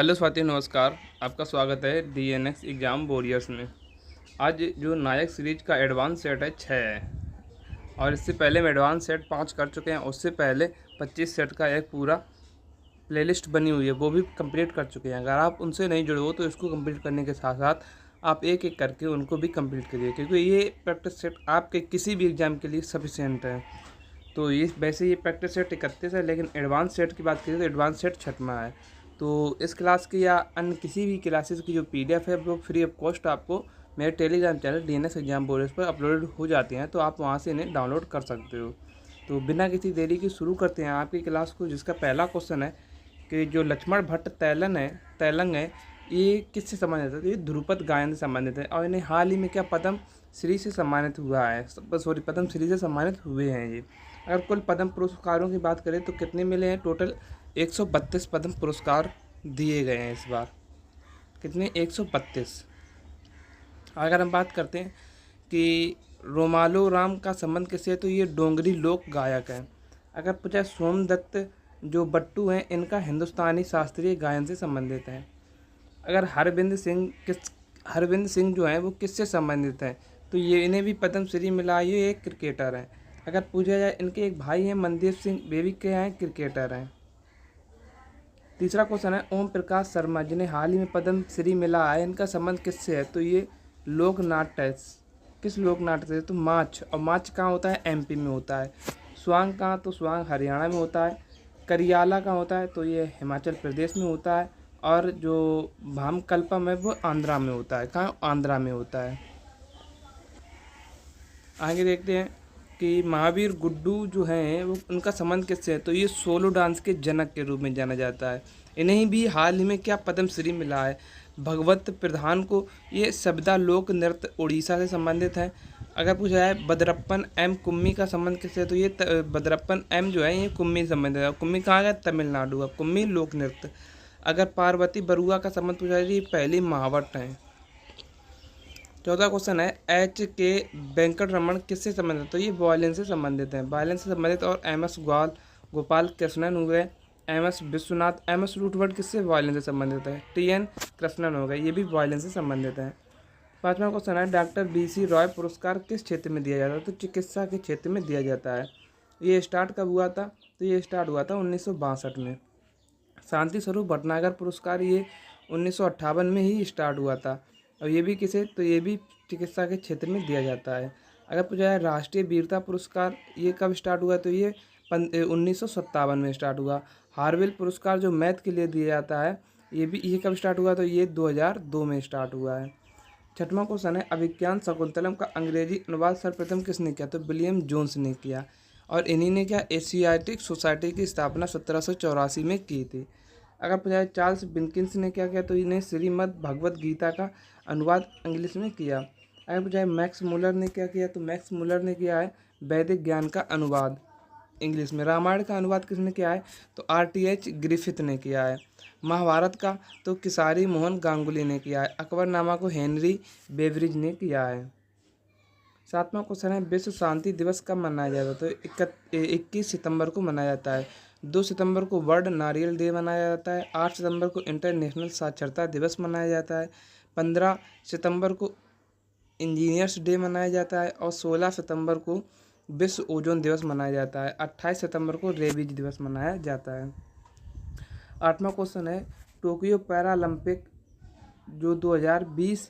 Hello Swati, नमस्कार। आपका स्वागत है डीएनएक्स एग्ज़ाम वॉरियर्स में। आज जो नायक सीरीज का एडवांस सेट है 6 है, और इससे पहले हम एडवांस सेट 5 कर चुके हैं। उससे पहले 25 सेट का एक पूरा प्लेलिस्ट बनी हुई है, वो भी कंप्लीट कर चुके हैं। अगर आप उनसे नहीं जुड़े हो तो इसको कंप्लीट करने के साथ साथ आप एक एक करके उनको भी कंप्लीट करिए, क्योंकि ये प्रैक्टिस सेट आपके किसी भी एग्ज़ाम के लिए सफिशिएंट है। तो ये वैसे ये प्रैक्टिस सेट 31 है, लेकिन एडवांस सेट की बात करें तो एडवांस सेट 6वां है। तो इस क्लास की या अन्य किसी भी क्लासेस की जो पीडीएफ है वो फ्री ऑफ कॉस्ट आपको मेरे Telegram channel DNS exam warriors पर अपलोड हो जाती हैं, तो आप वहां से इन्हें डाउनलोड कर सकते हो। तो बिना किसी देरी के शुरू करते हैं आपकी क्लास को, जिसका पहला क्वेश्चन है कि जो लक्ष्मण भट्ट तैलंग है, ये किससे संबंधित है? तो ये ध्रुपद गायन से संबंधित है, और इन्हें हाल ही में क्या पद्म श्री से सम्मानित हुआ है, पद्म श्री से सम्मानित हुए हैं ये। अगर कुल पद्म पुरस्कारों की बात करें तो कितने मिले हैं? टोटल 132 पद्म पुरस्कार दिए गए हैं इस बार। कितने? 132। अगर हम बात करते हैं कि रोमालो राम का संबंध किससे है, तो ये डोंगरी लोक गायक हैं। अगर पूछा सोमदत्त जो बट्टू हैं, इनका हिंदुस्तानी शास्त्रीय गायन से संबंधित है। अगर हरविंद सिंह जो हैं वो किससे संबंधित हैं, तो ये इन्हें भी पद्म श्री मिला, ये एक क्रिकेटर हैं। अगर पूछा जाए, इनके एक भाई हैं मनदीप सिंह, वे भी क्या हैं? क्रिकेटर हैं। तीसरा क्वेश्चन है ओम प्रकाश शर्मा, जिन्हें हाल ही में पद्म श्री मिला है, इनका संबंध किससे है? तो ये लोक नाट्य है। किस लोक नाट्य से? तो माछ। और माछ कहाँ होता है? एमपी में होता है। स्वांग कहाँ? तो स्वांग हरियाणा में होता है। करियाला कहाँ होता है? तो ये हिमाचल प्रदेश में होता है। और जो भामकल्पम है वो आंध्रा में होता है। कहाँ? आंध्रा में होता है। आगे देखते हैं कि महावीर गुड्डू जो हैं वो उनका संबंध किससे है? तो ये सोलो डांस के जनक के रूप में जाना जाता है। इन्हें भी हाल ही में क्या पद्म श्री मिला है? भगवत प्रधान को ये सबिता लोक नृत्य उड़ीसा से संबंधित है। अगर पूछा जाए बदरप्पन एम कुम्मी का संबंध किससे, तो ये बदरप्पन एम जो है ये कुम्मी से संबंधित है। कुम्मी कहाँ है? तमिलनाडु का कुम्मी लोक नृत्य। अगर पार्वती बरुआ का संबंध पूछा जाए, ये पहली महावट हैं। चौथा क्वेश्चन है एच के वेंकट रमन किससे संबंधित है? तो ये वायलिन से संबंधित है, वायलिन से संबंधित। और एम एस गोपाल कृष्णन हो गए, M S Vishwanath, M S रूटवर्ड किससे? वायलिन से संबंधित है। टी एन कृष्णन हो गए, ये भी वायलिन से संबंधित है। पांचवा क्वेश्चन है डॉक्टर बीसी रॉय पुरस्कार किस क्षेत्र में दिया जाता है? तो चिकित्सा के क्षेत्र में दिया जाता है। ये स्टार्ट कब हुआ था? तो ये स्टार्ट हुआ था 1962 में। शांति स्वरूप भटनागर पुरस्कार ये 1958 में ही स्टार्ट हुआ था। और ये भी किसे? तो ये भी चिकित्सा के क्षेत्र में दिया जाता है। अगर पूछा जाए राष्ट्रीय वीरता पुरस्कार ये कब स्टार्ट हुआ, तो ये 1957 में स्टार्ट हुआ। हार्वेल पुरस्कार जो मैथ के लिए दिया जाता है, ये कब स्टार्ट हुआ, तो ये 2002 में स्टार्ट हुआ है। छठवां क्वेश्चन है अभिज्ञान शकुंतलम का अंग्रेजी अनुवाद सर्वप्रथम किसने किया? तो विलियम जोन्स ने किया। और इन्हीं ने क्या एशियाटिक सोसाइटी की स्थापना 1784 में की थी। अगर पूछा जाए चार्ल्स विल्किंस ने क्या किया, तो इन्हें श्रीमद् भगवत गीता का अनुवाद इंग्लिश में किया। अगर पूछा जाए मैक्स मुलर ने क्या किया, तो मैक्स मुलर ने किया है वैदिक ज्ञान का अनुवाद इंग्लिश में। रामायण का अनुवाद किसने किया है? तो RTH ग्रिफिथ ने किया है। महाभारत का तो किसारी मोहन गांगुली ने किया है। अकबरनामा को हेनरी बेवरिज ने किया है। सातवां क्वेश्चन है विश्व शांति दिवस कब मनाया जाता है? तो 21 सितंबर को मनाया जाता है। 2 सितंबर को वर्ल्ड नारियल डे मनाया जाता है। 8 सितंबर को इंटरनेशनल साक्षरता दिवस मनाया जाता है। 15 सितंबर को इंजीनियर्स डे मनाया जाता है। और 16 सितंबर को विश्व ओजोन दिवस मनाया जाता है। 28 सितंबर को रेबीज दिवस मनाया जाता है। आठवां क्वेश्चन है टोक्यो पैरालंपिक जो 2020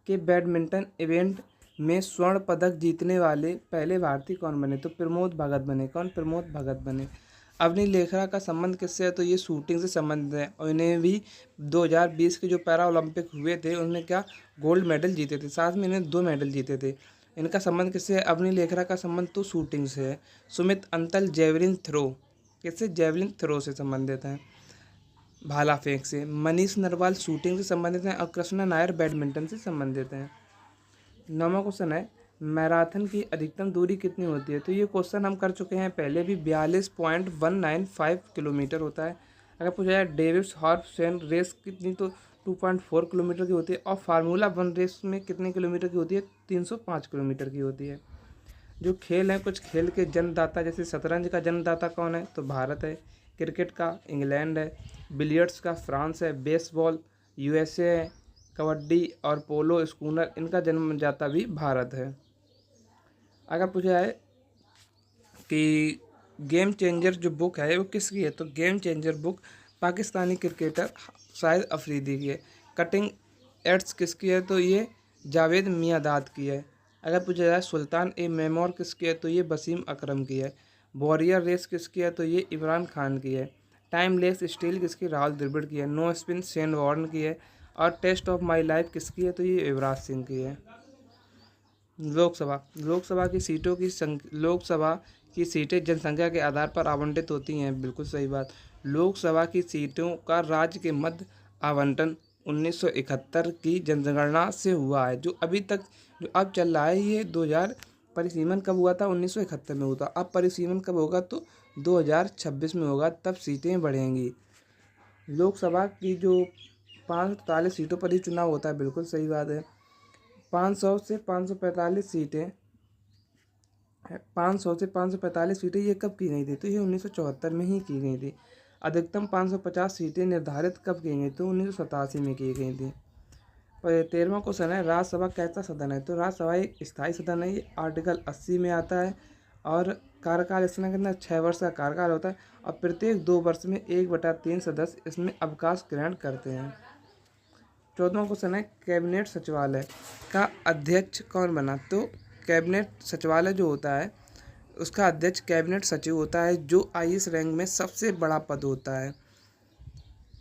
के बैडमिंटन इवेंट में स्वर्ण पदक जीतने वाले पहले भारतीय कौन बने? तो प्रमोद भगत बने। कौन? प्रमोद भगत बने। अवनी लेखरा का संबंध किससे है? तो ये शूटिंग से संबंधित है, और इन्हें भी 2020 के जो पैरा ओलंपिक हुए थे उन्होंने क्या गोल्ड मेडल जीते थे, साथ में इन्हें 2 मेडल जीते थे। इनका संबंध किससे है? अवनी लेखरा का संबंध तो शूटिंग से है। सुमित अंतल जेवलिन थ्रो किससे? जेवलिन थ्रो से संबंधित हैं, भाला फेंक से। मनीष नरवाल शूटिंग से संबंधित हैं, और कृष्णा नायर बैडमिंटन से संबंधित हैं। 9वां क्वेश्चन है मैराथन की अधिकतम दूरी कितनी होती है? तो ये क्वेश्चन हम कर चुके हैं पहले भी। 42.195 किलोमीटर होता है। अगर पूछा जाए डेविड्स हॉर्स रेस कितनी, तो 2.4 किलोमीटर की होती है। और फार्मूला 1 रेस में कितने किलोमीटर की होती है? 305 किलोमीटर की होती है। जो खेल हैं, कुछ खेल के जन्मदाता, जैसे शतरंज का जन्मदाता कौन है? तो भारत है। क्रिकेट का इंग्लैंड है, बिलियर्ड्स का फ्रांस है, बेसबॉल यूएसए है, कबड्डी और पोलो स्कूनर इनका जन्मदाता भी भारत है। अगर पूछा जाए कि गेम चेंजर जो बुक है वो किसकी है, तो game changer book Pakistani cricketer Shahid Afridi की है। कटिंग एड्स किसकी है, तो ये जावेद मियांदाद की है। अगर पूछा जाए सुल्तान ए मेमोर किसकी है, तो ये वसीम अकरम की है। वॉरियर रेस किसकी है, तो ये इमरान खान की है। टाइमलेस स्टील किसकी, राहुल द्रविड़ की है। नो स्पिन शेन वॉर्न की है। और टेस्ट ऑफ माई लाइफ किसकी है, तो ये युवराज सिंह की है। लोकसभा की सीटें जनसंख्या के आधार पर आवंटित होती हैं, बिल्कुल सही बात। लोकसभा की सीटों का राज्य के मध्य आवंटन 1971 की जनगणना से हुआ है। जो अभी तक जो अब चल रहा है ये 2000 परिसीमन कब हुआ था, 1971 में हुआ था। अब परिसीमन कब होगा, तो 2026 में होगा, तब सीटें बढ़ेंगी। लोकसभा की जो 543 सीटों पर ही चुनाव होता है, बिल्कुल सही बात है। 500 से 545 सीटें 500 से 545 सीटें ये कब की गई थी, तो ये 1974 में ही की गई थी। अधिकतम 550 सीटें निर्धारित कब की गई, तो 1987 में की गई थी। और 13वां क्वेश्चन है, राज्यसभा कैसा सदन है, तो राज्यसभा एक स्थायी सदन है। ये आर्टिकल 80 में आता है और कार्यकाल इसमें कितना 6 वर्ष का कार्यकाल होता है और प्रत्येक 2 वर्ष में 1/3 सदस्य इसमें अवकाश ग्रहण करते हैं। 14वां क्वेश्चन है, कैबिनेट सचिवालय का अध्यक्ष कौन बना, तो कैबिनेट सचिवालय जो होता है उसका अध्यक्ष कैबिनेट सचिव होता है, जो आईएएस रैंक में सबसे बड़ा पद होता है।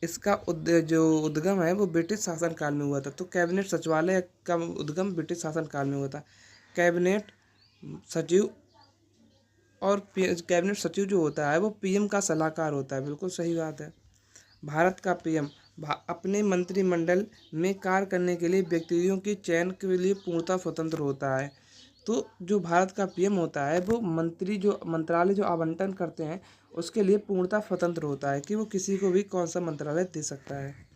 इसका जो उद्गम है वो ब्रिटिश शासनकाल में हुआ था, तो कैबिनेट सचिवालय का उद्गम ब्रिटिश शासनकाल में हुआ था। कैबिनेट सचिव और कैबिनेट सचिव जो होता है वो पीएम का सलाहकार होता है, बिल्कुल सही बात है। भारत का पीएम अपने मंत्रिमंडल में कार्य करने के लिए व्यक्तियों के चयन के लिए पूर्णतः स्वतंत्र होता है। तो जो भारत का पीएम होता है वो मंत्रालय जो आवंटन करते हैं उसके लिए पूर्णतः स्वतंत्र होता है कि वो किसी को भी कौन सा मंत्रालय दे सकता है।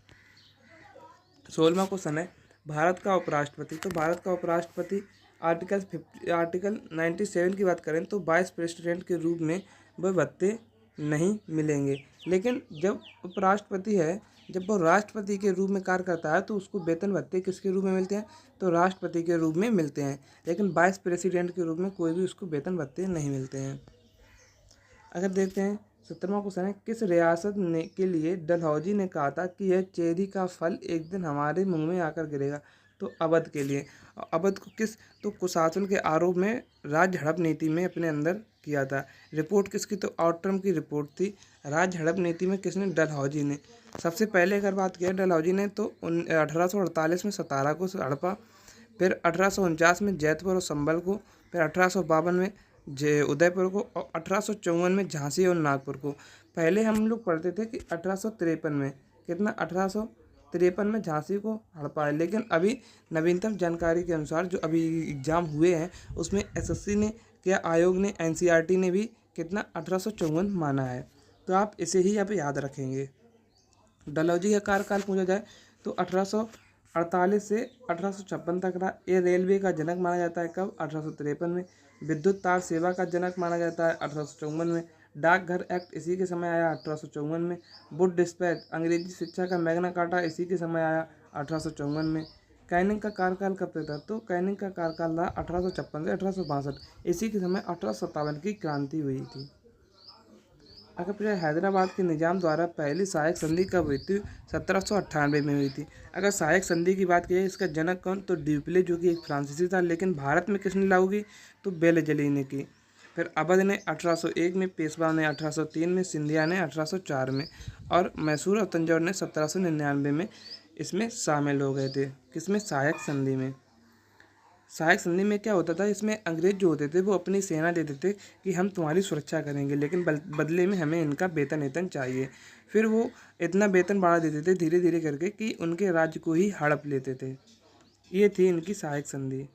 16वां क्वेश्चन है, भारत का उपराष्ट्रपति, तो भारत का उपराष्ट्रपति आर्टिकल 97 की बात करें तो वाइस प्रेसिडेंट के रूप में वह भत्ते नहीं मिलेंगे। लेकिन जब उपराष्ट्रपति है, जब वो राष्ट्रपति के रूप में कार्य करता है तो उसको वेतन भत्ते किसके रूप में मिलते हैं, तो राष्ट्रपति के रूप में मिलते हैं। लेकिन वाइस प्रेसिडेंट के रूप में कोई भी उसको वेतन भत्ते नहीं मिलते हैं। अगर देखते हैं 17वां क्वेश्चन है, किस रियासत ने के लिए डलहौजी ने कहा था कि यह चेरी का फल एक दिन हमारे मुंह में आकर गिरेगा, तो अवध के लिए। अवध को किस, तो कुशासन के आरोप में राज्य हड़प नीति में अपने अंदर किया था। रिपोर्ट किसकी, तो आउटरम की रिपोर्ट थी। राज्य हड़प नीति में किसने, डलहौजी ने। सबसे पहले अगर बात किया डलहौजी ने तो 1848 में सतारा को हड़पा, फिर 1849 में जैतपुर और संभल को, फिर 1852 में उदयपुर को और 1854 में झांसी और नागपुर को। पहले हम लोग पढ़ते थे कि 1853 में कितना, 1853 में झांसी को हड़पा है। लेकिन अभी नवीनतम जानकारी के अनुसार जो अभी एग्ज़ाम हुए हैं उसमें एसएससी ने क्या, आयोग ने, एनसीईआरटी ने भी कितना 1854 माना है। तो आप इसे ही अब याद रखेंगे। डलहौजी का कार्यकाल पूछा जाए तो 1848 से 1856 तक रहा। ये रेलवे का जनक माना जाता है कब, 1853 में। विद्युत तार सेवा का जनक माना जाता है 1854 में। डाकघर एक्ट इसी के समय आया 1854 में। वुड डिस्पैच अंग्रेजी शिक्षा का मैग्ना कार्टा इसी के समय आया 1854 में। कैनिंग का कार्यकाल कब तक था, तो कैनिंग का कार्यकाल था 1856 से 1862। इसी के समय 1857 की क्रांति हुई थी। अगर पूछा हैदराबाद के निजाम द्वारा पहली सहायक संधि कब हुई थी, 1798 में हुई थी। अगर सहायक संधि की बात की जाए इसका जनक कौन, तो ड्यूप्ले जो कि एक फ्रांसीसी था। लेकिन भारत में किसने लागू की, तो बेलजली ने की। फिर अवध ने 1801 में, पेशवा ने 1803 में, सिंधिया ने 1804 में और मैसूर और तंजौर ने 1799 में इसमें शामिल हो गए थे। किसमें, सहायक संधि में। सहायक संधि में क्या होता था, इसमें अंग्रेज जो होते थे वो अपनी सेना देते थे कि हम तुम्हारी सुरक्षा करेंगे, लेकिन बदले में हमें इनका वेतन चाहिए। फिर वो इतना वेतन बढ़ा देते थे धीरे धीरे करके कि उनके राज्य को ही हड़प लेते थे। ये थी इनकी सहायक संधि।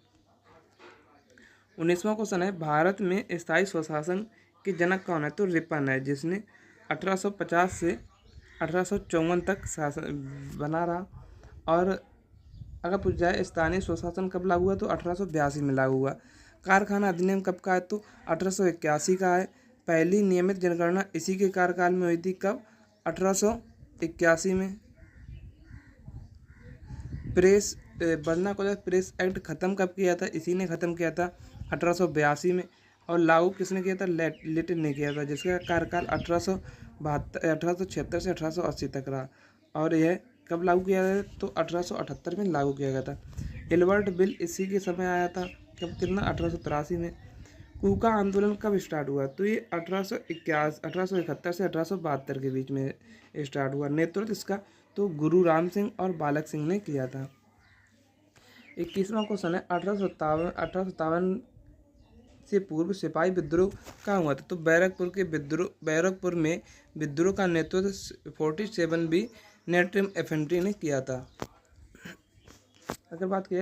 19वां क्वेश्चन है, भारत में स्थायी स्वशासन के जनक कौन है, तो रिपन है, जिसने 1850 से 1854 तक शासन बना रहा। और अगर पूछ जाए स्थानीय स्वशासन कब लागू हुआ, तो 1882 में लागू हुआ। कारखाना अधिनियम कब का है, तो 1881 का है। पहली नियमित जनगणना इसी के कार्यकाल में हुई थी। कब? 1881 में। प्रेस वर्नाकुलर प्रेस एक्ट ख़त्म कब किया था? इसी ने ख़त्म किया था 1882 में। और लागू किसने किया था? लिटिल ने किया था, जिसका कार्यकाल 1876 से 1880 तक रहा। और यह कब लागू किया गया? तो 1878 में लागू किया गया था। एल्बर्ट बिल इसी के समय आया था। कब? कितना? 1883 में। कूका आंदोलन कब स्टार्ट हुआ? तो ये 1871 से 1872 के बीच में स्टार्ट हुआ। नेतृत्व इसका तो गुरु राम सिंह और बालक सिंह ने किया था। 21वां क्वेश्चन है, 1857 से पूर्व सिपाही विद्रोह कहाँ हुआ था? तो बैरकपुर में विद्रोह का नेतृत्व 47 बी नेट्रिम इन्फेंट्री ने किया था। अगर बात की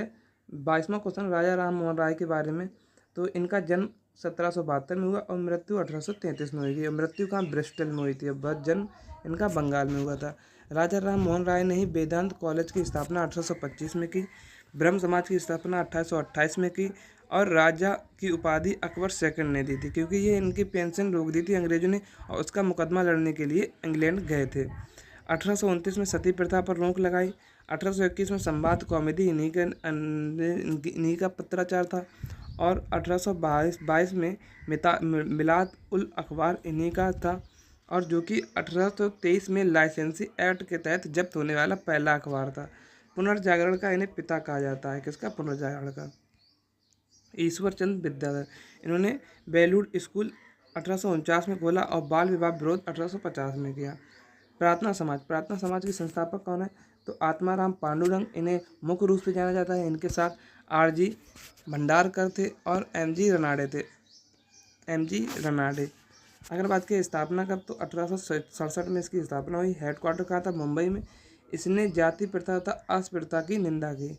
22वां क्वेश्चन, राजा राम मोहन राय के बारे में। तो इनका जन्म 1772 में हुआ और मृत्यु 1833 में हुई थी। मृत्यु कहाँ? ब्रिस्टल में हुई थी। और जन्म इनका बंगाल में हुआ था। राजा राम मोहन राय ने ही वेदांत कॉलेज की स्थापना 1825 में की। ब्रह्म समाज की स्थापना 1828 में की। और राजा की उपाधि अकबर सेकंड ने दी थी, क्योंकि ये इनकी पेंशन रोक दी थी अंग्रेजों ने और उसका मुकदमा लड़ने के लिए इंग्लैंड गए थे। 1829 में सती प्रथा पर रोक लगाई। 1821 में संवाद कॉमेडी इन्हीं का पत्राचार था। और 1822 में मिलाद उल अखबार इन्हीं का था। और जो कि 1823 में लाइसेंसी एक्ट के तहत जब्त होने वाला पहला अखबार था। पुनर्जागरण का इन्हें पिता कहा जाता है। किसका? पुनर्जागरण का। ईश्वर चंद्र विद्याधर, इन्होंने बेलूर स्कूल 1849 में खोला और बाल विवाह विरोध 1850 में किया। प्रार्थना समाज के संस्थापक कौन है? तो आत्माराम पांडुरंग, इन्हें मुख्य रूप से जाना जाता है। इनके साथ आर.जी. भंडारकर थे और एम.जी. रनाडे। अगर बात की स्थापना कब? तो 1867 में इसकी स्थापना हुई। हेडक्वार्टर कहाँ था? मुंबई में। इसने जाति प्रथा तथा अस्पृश्यता की निंदा की।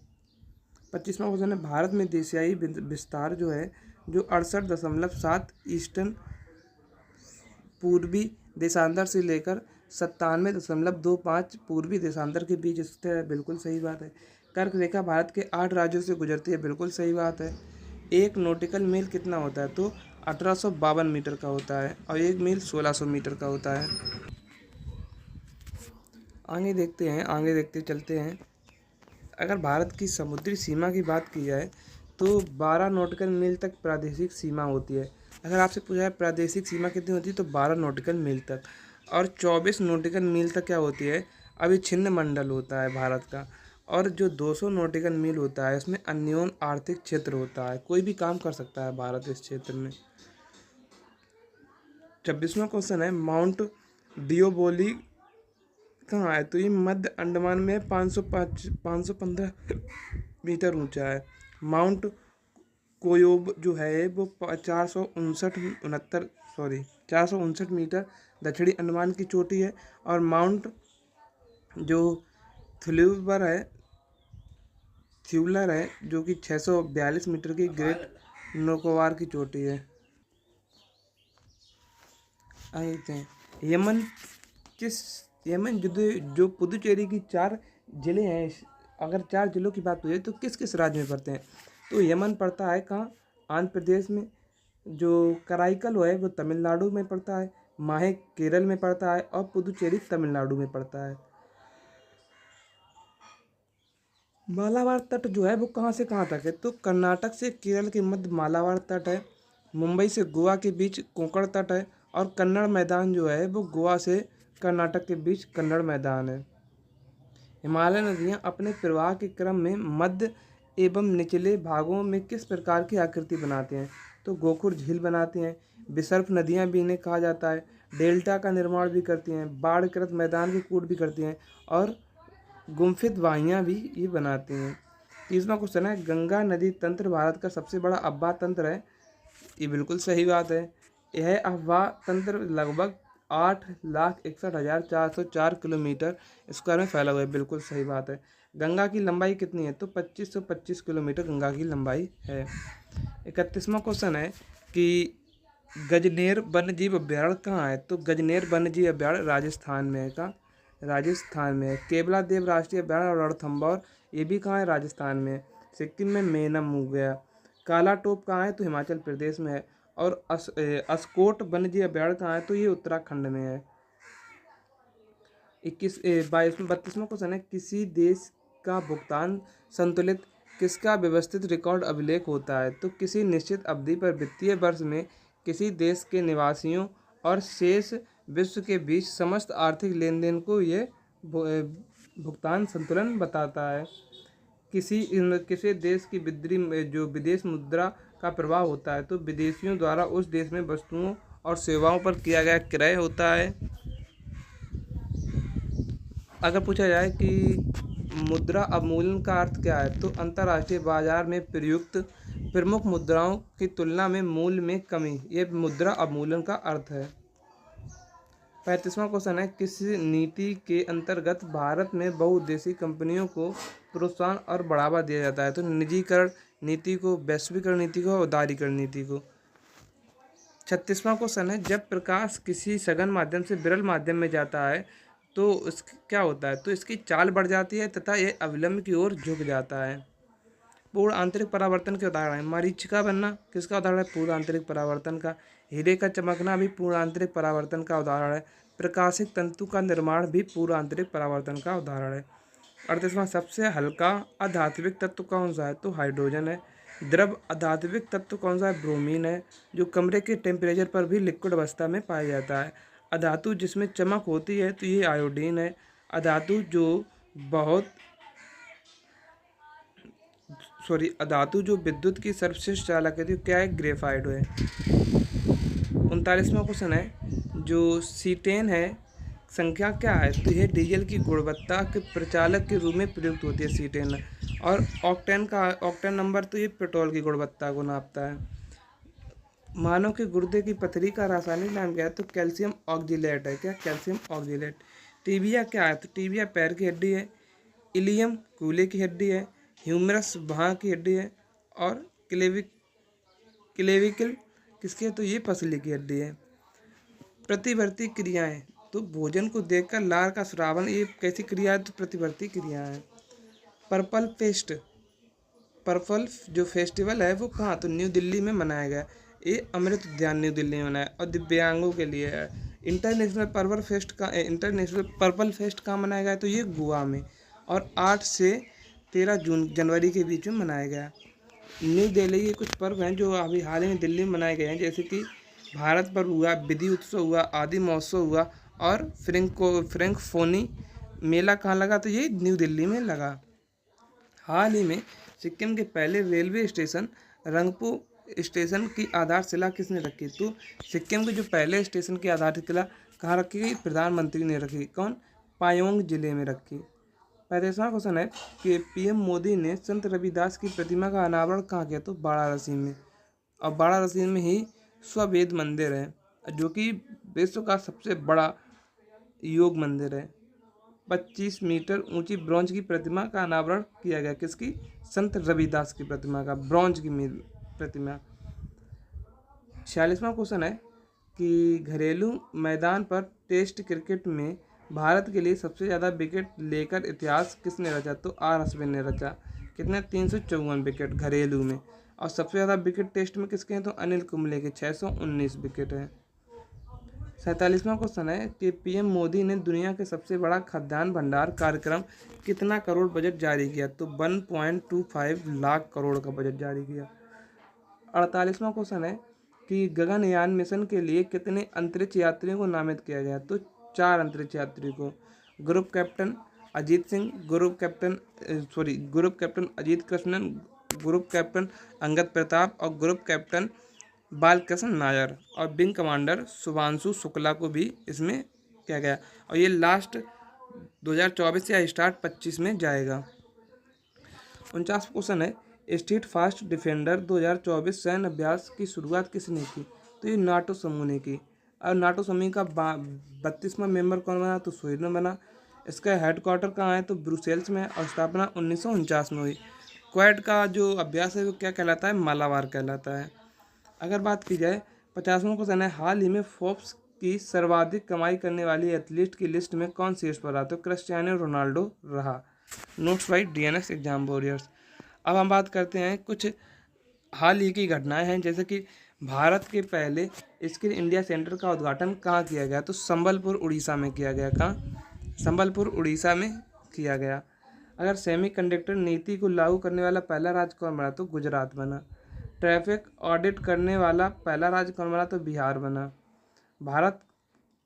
25वां क्वेश्चन है, भारत में देशियाई विस्तार जो है, जो 68.7 ईस्टर्न पूर्वी देशांतर से लेकर 97.25 पूर्वी देशांतर के बीच स्थित है। बिल्कुल सही बात है। कर्क रेखा भारत के 8 राज्यों से गुजरती है। बिल्कुल सही बात है। एक नॉटिकल मील कितना होता है? तो 1852 मीटर का होता है और एक मील 1600 मीटर का होता है। आगे देखते चलते हैं। अगर भारत की समुद्री सीमा की बात की जाए तो 12 नॉटिकल मील तक प्रादेशिक सीमा होती है। अगर आपसे पूछा है प्रादेशिक सीमा कितनी होती है, तो 12 नॉटिकल मील तक। और 24 नॉटिकल मील तक क्या होती है? अविच्छिन्न मंडल होता है भारत का। और जो 200 नॉटिकल मील होता है, उसमें अन्योन्य आर्थिक क्षेत्र होता है। कोई भी काम कर सकता है भारत इस क्षेत्र में। 26वां क्वेश्चन है, माउंट डिओबोली कहाँ है? तो ये मध्य अंडमान में 515 मीटर ऊंचा है। माउंट कोयोब जो है वो 459 मीटर दक्षिणी अंडमान की चोटी है। और माउंट जो थ्यूलर है जो कि 642 मीटर की ग्रेट निकोबार की चोटी है। यमन जो पुदुचेरी की 4 ज़िले हैं, अगर 4 ज़िलों की बात हुई तो किस किस राज्य में पड़ते हैं? तो यमन पड़ता है कहाँ? आंध्र प्रदेश में। जो कराईकल है वो तमिलनाडु में पड़ता है। माहे केरल में पड़ता है और पुदुचेरी तमिलनाडु में पड़ता है। मालाबार तट जो है वो कहाँ से कहाँ तक है? तो कर्नाटक से केरल के मध्य मालाबार तट है। मुंबई से गोवा के बीच कोंकण तट है। और कन्नड़ मैदान जो है वो गोवा से कर्नाटक के बीच कन्नड़ मैदान है। हिमालय नदियाँ अपने प्रवाह के क्रम में मध्य एवं निचले भागों में किस प्रकार की आकृति बनाती हैं? तो गोखुर झील बनाती हैं। विसर्प नदियाँ भी इन्हें कहा जाता है। डेल्टा का निर्माण भी करती हैं। बाढ़कृत मैदान की कूट भी करती हैं। और गुम्फित वाहियाँ भी ये बनाती हैं। 30वां क्वेश्चन है, गंगा नदी तंत्र भारत का सबसे बड़ा अफवाह तंत्र है। ये बिल्कुल सही बात है। यह अफवाह तंत्र लगभग 8,61,404 किलोमीटर स्क्वायर में फैला हुआ है। बिल्कुल सही बात है। गंगा की लंबाई कितनी है? तो 2525 किलोमीटर गंगा की लंबाई है। 31वां क्वेश्चन है कि गजनेर वन्यजीव अभ्यारण्य कहाँ है? तो गजनेर वन्यजीव अभ्यारण्य राजस्थान में है। केवला देव राष्ट्रीय अभ्यारण्य और रणथंभौर ये भी कहाँ है? राजस्थान में। सिक्किम में मेनम हो गया। काला टोप कहाँ है? तो हिमाचल प्रदेश में है। और अस्कोट वन्यजीव अभयारण्य कहाँ है, तो ये उत्तराखंड में है। 32वां क्वेश्चन है, किसी देश का भुगतान संतुलित किसका व्यवस्थित रिकॉर्ड अभिलेख होता है, तो किसी निश्चित अवधि पर वित्तीय वर्ष में किसी देश के निवासियों और शेष विश्व के बीच समस्त आर्थिक लेन देन को ये भुगतान संतुलन बताता है। किसी देश की जो विदेश मुद्रा का प्रवाह होता है, तो विदेशियों द्वारा उस देश में वस्तुओं और सेवाओं पर किया गया क्रय होता है। अगर पूछा जाए कि मुद्रा अवमूल्यन का अर्थ क्या है, तो अंतर्राष्ट्रीय बाजार में प्रयुक्त प्रमुख मुद्राओं की तुलना में मूल्य में कमी, ये मुद्रा अवमूल्यन का अर्थ है। 35वां क्वेश्चन है, किस नीति के अंतर्गत भारत में बहुउद्देशीय कंपनियों को प्रोत्साहन और बढ़ावा दिया जाता है, तो निजीकरण नीति को, वैश्वीकरण नीति को, उदारीकरण नीति को। 36वां क्वेश्चन है, जब प्रकाश किसी सघन माध्यम से विरल माध्यम में जाता है तो क्या होता है, तो इसकी चाल बढ़ जाती है तथा यह अविलंब की ओर झुक जाता है। पूर्ण आंतरिक परावर्तन के उदाहरण है, मरीचिका बनना किसका उदाहरण है, पूर्ण आंतरिक परावर्तन का। हीरे का चमकना भी पूर्ण आंतरिक परावर्तन का उदाहरण है। प्रकाशिक तंतु का निर्माण भी पूर्ण आंतरिक परावर्तन का उदाहरण है। 38वां, सबसे हल्का अधात्विक तत्व कौन सा है, तो हाइड्रोजन है। द्रव अधात्विक तत्व कौन सा है, ब्रोमीन है, जो कमरे के टेम्परेचर पर भी लिक्विड अवस्था में पाया जाता है। अधातु जिसमें चमक होती है, तो ये आयोडीन है। अधातु जो विद्युत की सर्वश्रेष्ठ चालक है, तो क्या है, ग्रेफाइट है। 39वां क्वेश्चन है, जो सीटेन है संख्या क्या है, तो यह डीजल की गुणवत्ता के प्रचालक के रूप में प्रयुक्त होती है सीटेन। और ऑक्टेन नंबर, तो ये पेट्रोल की गुणवत्ता को नापता है। मानव के गुर्दे की पथरी का रासायनिक नाम क्या है, तो कैल्शियम ऑक्जिलेट है। क्या, कैल्शियम ऑक्जिलेट। टिबिया क्या है, तो टिबिया पैर की हड्डी है। इलियम कूल्हे की हड्डी है। ह्यूमरस भौं की हड्डी है। और क्लेविकल किसकी है, तो ये पसली की हड्डी है। प्रतिवर्ती क्रियाएं, तो भोजन को देखकर लार का स्रावन, ये कैसी क्रिया है, तो प्रतिवर्ती क्रिया है। पर्पल जो फेस्टिवल है वो कहाँ, तो न्यू दिल्ली में मनाया गया। ये अमृत उद्यान न्यू दिल्ली में मनाया और दिव्यांगों के लिए है। इंटरनेशनल पर्पल फेस्ट कहाँ मनाया गया, तो ये गोवा में, और 8 से 13 जनवरी के बीच में मनाया गया। न्यू दिल्ली के कुछ पर्व हैं जो अभी हाल ही में दिल्ली में मनाए गए हैं, जैसे कि भारत पर्व हुआ, विधि उत्सव हुआ, आदि महोत्सव हुआ, और फ्रैंकफोनी मेला कहाँ लगा, तो ये न्यू दिल्ली में लगा। हाल ही में सिक्किम के पहले रेलवे स्टेशन रंगपो स्टेशन की आधारशिला किसने रखी, तो सिक्किम के जो पहले स्टेशन की आधारशिला कहाँ रखी गई, प्रधानमंत्री ने रखी। कौन, पायोंग जिले में रखी। 35वां क्वेश्चन है कि पीएम मोदी ने संत रविदास की प्रतिमा का अनावरण कहाँ किया, तो वाराणसी में। और वाराणसी में ही स्ववेद मंदिर है, जो कि विश्व का सबसे बड़ा योग मंदिर है। 25 मीटर ऊंची ब्रॉन्ज की प्रतिमा का अनावरण किया गया, किसकी, संत रविदास की प्रतिमा का, ब्रॉन्ज की प्रतिमा। 46वां क्वेश्चन है कि घरेलू मैदान पर टेस्ट क्रिकेट में भारत के लिए सबसे ज़्यादा विकेट लेकर इतिहास किसने रचा, तो आर अश्विन ने रचा। कितने, 354 विकेट घरेलू में। और सबसे ज़्यादा विकेट टेस्ट में किसके हैं, तो अनिल कुंबले के 619 विकेट हैं। 47वां क्वेश्चन है कि पीएम मोदी ने दुनिया के सबसे बड़ा खाद्यान्न भंडार कार्यक्रम कितना करोड़ बजट जारी किया, तो 1.25 लाख करोड़ का बजट जारी किया। 48वां क्वेश्चन है कि गगनयान मिशन के लिए कितने अंतरिक्ष यात्रियों को नामित किया गया, तो 4 अंतरिक्ष यात्री को। Group captain Ajit Singh, group captain Ajit Krishnan, group captain Angad Pratap और ग्रुप कैप्टन बालकृष्ण नायर, और विंग कमांडर शुभांशु शुक्ला को भी इसमें किया गया। और ये लास्ट 2024 या स्टार्ट 25 में जाएगा। 49 क्वेश्चन है, स्ट्रीट फास्ट डिफेंडर 2024 सैन्य अभ्यास की शुरुआत किसने की, तो ये नाटो समूह ने की। और नाटो समूह का 32वां मेंबर कौन बना, तो स्वीडन बना। इसका हेडक्वार्टर कहाँ है, तो ब्रुसेल्स में, और स्थापना 1949 में हुई। क्वाड का जो अभ्यास है वो क्या कहलाता है, मालाबार कहलाता है। अगर बात की जाए 50वां क्वेश्चन है, हाल ही में फोर्ब्स की सर्वाधिक कमाई करने वाली एथलीट की लिस्ट में कौन शीर्ष पर रहा, तो क्रिस्टियानो रोनाल्डो रहा। Notes by DNS exam warriors. अब हम बात करते हैं कुछ हाल ही की घटनाएं हैं, जैसे कि भारत के पहले स्किल इंडिया सेंटर का उद्घाटन कहाँ किया गया? तो संबलपुर उड़ीसा में किया गया। कहाँ? संबलपुर उड़ीसा में किया गया। अगर सेमीकंडक्टर नीति को लागू करने वाला पहला राज्य कौन बना? तो गुजरात बना। ट्रैफिक ऑडिट करने वाला पहला राज्य कौन बना? तो बिहार बना। भारत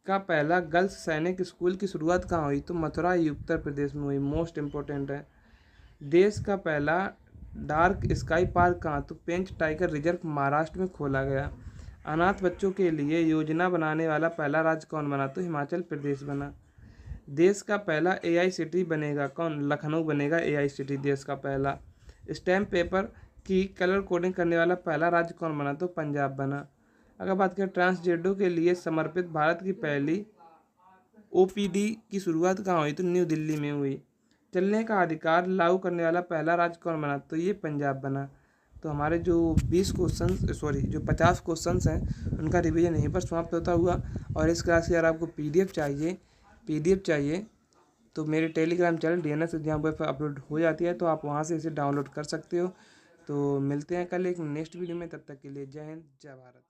का पहला गर्ल्स सैनिक स्कूल की शुरुआत कहाँ हुई? तो मथुरा उत्तर प्रदेश में हुई। मोस्ट इम्पोर्टेंट है। देश का पहला डार्क स्काई पार्क कहाँ? तो पेंच टाइगर रिजर्व महाराष्ट्र में खोला गया। अनाथ बच्चों के लिए योजना बनाने वाला पहला राज्य कौन बना? तो हिमाचल प्रदेश बना। देश का पहला एआई सिटी बनेगा कौन? लखनऊ बनेगा एआई सिटी देश का पहला। स्टैम्प पेपर की कलर कोडिंग करने वाला पहला राज्य कौन बना? तो पंजाब बना। अगर बात करें ट्रांसजेंडर के लिए समर्पित भारत की पहली ओपीडी की शुरुआत कहाँ हुई? तो न्यू दिल्ली में हुई। चलने का अधिकार लागू करने वाला पहला राज्य कौन बना? तो ये पंजाब बना। तो हमारे जो 50 क्वेश्चंस हैं उनका रिवीजन यहीं पर समाप्त होता हुआ। और इस क्लास की अगर आपको पीडीएफ चाहिए तो मेरे Telegram channel DNS exam web पर अपलोड हो जाती है, तो आप वहाँ से इसे डाउनलोड कर सकते हो। तो मिलते हैं कल एक नेक्स्ट वीडियो में, तब तक के लिए जय हिंद जय भारत।